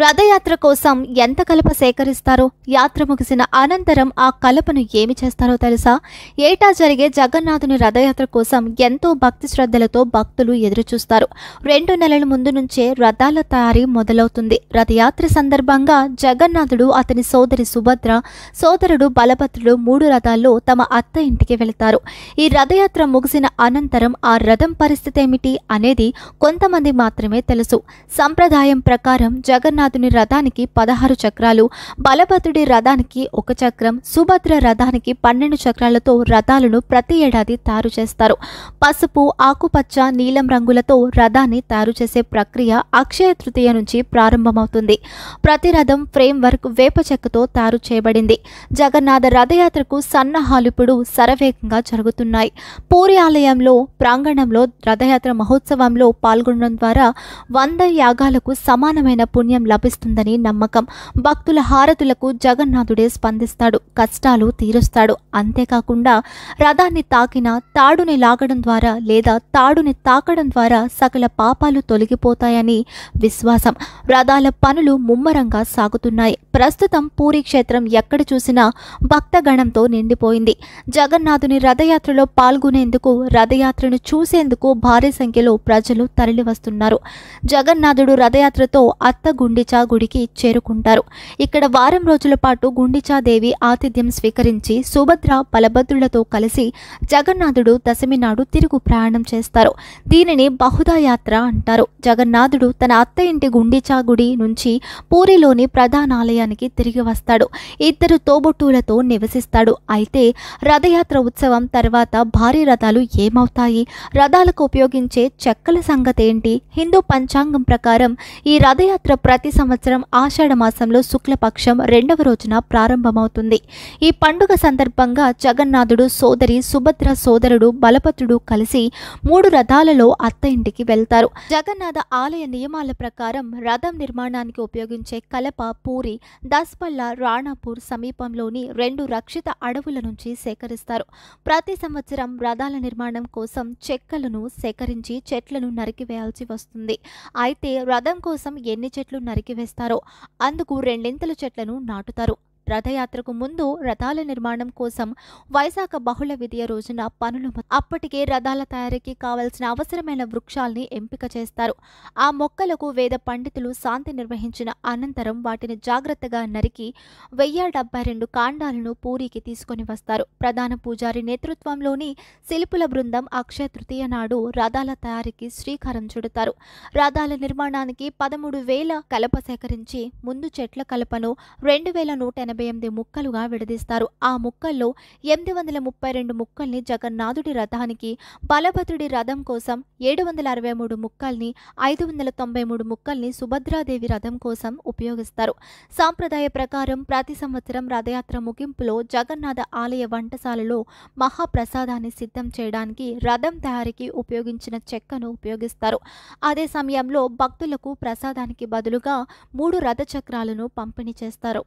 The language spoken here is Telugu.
రథయాత్ర కోసం ఎంత కలప సేకరిస్తారో, యాత్ర ముగిసిన అనంతరం ఆ కలపను ఏమి చేస్తారో తెలుసా? ఏటా జరిగే జగన్నాథుని రథయాత్ర కోసం ఎంతో భక్తి శ్రద్ధలతో భక్తులు ఎదురుచూస్తారు. 2 నెలల ముందు నుంచే రథాల తయారీ మొదలవుతుంది. రథయాత్ర సందర్భంగా జగన్నాథుడు, అతని సోదరి సుభద్ర, సోదరుడు బలభద్రుడు 3 రథాల్లో తమ అత్త ఇంటికి వెళతారు. ఈ రథయాత్ర ముగిసిన అనంతరం ఆ రథం పరిస్థితి ఏమిటి అనేది కొంతమంది మాత్రమే తెలుసు. సంప్రదాయం ప్రకారం జగన్నాథుని రథానికి 16 చక్రాలు, బలభద్రుడి రథానికి 1 చక్రం, సుభద్ర రథానికి 12 చక్రాలతో రథాలను ప్రతి ఏడాది తయారు చేస్తారు. పసుపు, ఆకుపచ్చ, నీలం రంగులతో రథాన్ని తయారు చేసే ప్రక్రియ అక్షయ తృతీయ నుంచి ప్రారంభమవుతుంది. ప్రతి రథం ఫ్రేమ్ వర్క్ వేప చెక్కతో తయారు చేయబడింది. జగన్నాథ రథయాత్రకు సన్నాహాలు ఇప్పుడు శరవేగంగా జరుగుతున్నాయి. పూరి ఆలయంలో ప్రాంగణంలో రథయాత్ర మహోత్సవంలో పాల్గొనడం ద్వారా 100 యాగాలకు సమానమైన పుణ్యం లభిస్తుందని నమ్మకం. భక్తుల హారతులకు జగన్నాథుడే స్పందిస్తాడు, కష్టాలు తీరుస్తాడు. అంతేకాకుండా రథాన్ని తాకిన, తాడుని లాగడం ద్వారా లేదా తాడుని తాకడం ద్వారా సకల పాపాలు తొలగిపోతాయని విశ్వాసం. రథాల పనులు ముమ్మరంగా సాగుతున్నాయి. ప్రస్తుతం పూరీ క్షేత్రం ఎక్కడ చూసినా భక్తగణంతో నిండిపోయింది. జగన్నాథుని రథయాత్రలో పాల్గొనేందుకు, రథయాత్రను చూసేందుకు భారీ సంఖ్యలో ప్రజలు తరలివస్తున్నారు. జగన్నాథుడు రథయాత్రతో అత్త గుండిచా గుడికి చేరుకుంటారు. ఇక్కడ వారం రోజుల పాటు గుండిచాదేవి ఆతిథ్యం స్వీకరించి సుభద్ర, బలభద్రులతో కలిసి జగన్నాథుడు దశమి నాడు తిరుగు ప్రయాణం చేస్తారు. దీనిని బహుదా యాత్ర అంటారు. జగన్నాథుడు తన అత్త ఇంటి గుండిచా గుడి నుంచి పూరిలోని ప్రధాన ఆలయానికి తిరిగి వస్తాడు. 2 తోబుట్టువులతో నివసిస్తాడు. అయితే రథయాత్ర ఉత్సవం తర్వాత భారీ రథాలు ఏమవుతాయి? రథాలకు ఉపయోగించే చెక్కల సంగతి ఏంటి? హిందూ పంచాంగం ప్రకారం ఈ రథయాత్ర ప్రతి సంవత్సరం ఆషాఢ మాసంలో శుక్లపక్షం 2వ రోజున ప్రారంభమవుతుంది. ఈ పండుగ సందర్భంగా జగన్నాథుడు సోదరి సుభద్ర, సోదరుడు బలభద్రుడు కలిసి 3 రథాలలో అత్త ఇంటికి వెళ్తారు. జగన్నాథ ఆలయ నియమాల ప్రకారం రథం నిర్మాణానికి ఉపయోగించే కలప పూరి, దస్పల్ల, రాణాపూర్ సమీపంలోని 2 రక్షిత అడవుల నుంచి సేకరిస్తారు. ప్రతి సంవత్సరం రథాల నిర్మాణం కోసం చెక్కలను సేకరించి చెట్లను నరికివేయాల్సి వస్తుంది. అయితే రథం కోసం ఎన్ని చెట్లు నరికివేస్తారో అందుకు 2 చెట్లను నాటుతారు. రథయాత్రకు ముందు రథాల నిర్మాణం కోసం వైశాఖ బహుళ విధియ రోజున పనులు అప్పటికే రథాల తయారీకి కావలసిన అవసరమైన వృక్షాల్ని ఎంపిక చేస్తారు. ఆ మొక్కలకు వేద పండితులు శాంతి నిర్వహించిన అనంతరం వాటిని జాగ్రత్తగా నరికి 1072 కాండాలను పూరికి తీసుకొని వస్తారు. ప్రధాన పూజారి నేతృత్వంలోని శిల్పుల బృందం అక్షయ తృతీయ నాడు రథాల తయారీకి శ్రీకారం చుడతారు. రథాల నిర్మాణానికి 13,000 కలప సేకరించి ముందు చెట్ల కలపను 2,188 ముక్కలుగా విడదీస్తారు. ఆ ముక్కల్లో 832 ముక్కల్ని జగన్నాథుడి రథానికి, బలభద్రుడి రథం కోసం 763 ముక్కల్ని, 593 ముక్కల్ని సుభద్రాదేవి రథం కోసం ఉపయోగిస్తారు. సాంప్రదాయ ప్రకారం ప్రతి సంవత్సరం రథయాత్ర ముగింపులో జగన్నాథ ఆలయ వంటశాలలో మహాప్రసాదాన్ని సిద్ధం చేయడానికి రథం తయారీకి ఉపయోగించిన చెక్కను ఉపయోగిస్తారు. అదే సమయంలో భక్తులకు ప్రసాదానికి బదులుగా 3 రథ చక్రాలను పంపిణీ చేస్తారు.